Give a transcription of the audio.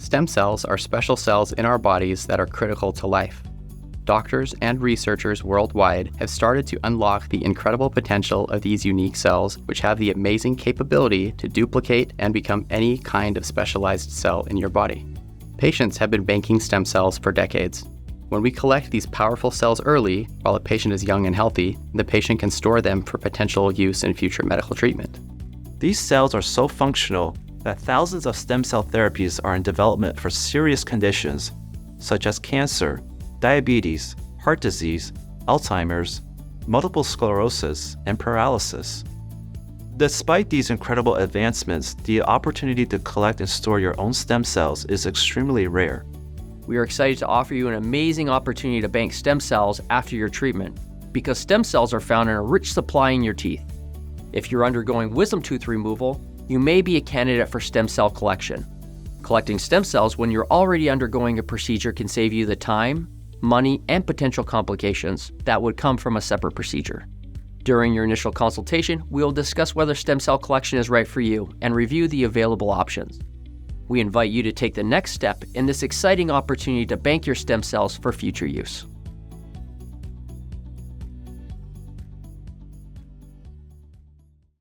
Stem cells are special cells in our bodies that are critical to life. Doctors and researchers worldwide have started to unlock the incredible potential of these unique cells, which have the amazing capability to duplicate and become any kind of specialized cell in your body. Patients have been banking stem cells for decades. When we collect these powerful cells early, while a patient is young and healthy, the patient can store them for potential use in future medical treatment. These cells are so functional that thousands of stem cell therapies are in development for serious conditions such as cancer, diabetes, heart disease, Alzheimer's, multiple sclerosis, and paralysis. Despite these incredible advancements, the opportunity to collect and store your own stem cells is extremely rare. We are excited to offer you an amazing opportunity to bank stem cells after your treatment, because stem cells are found in a rich supply in your teeth. If you're undergoing wisdom tooth removal, you may be a candidate for stem cell collection. Collecting stem cells when you're already undergoing a procedure can save you the time, money, and potential complications that would come from a separate procedure. During your initial consultation, we will discuss whether stem cell collection is right for you and review the available options. We invite you to take the next step in this exciting opportunity to bank your stem cells for future use.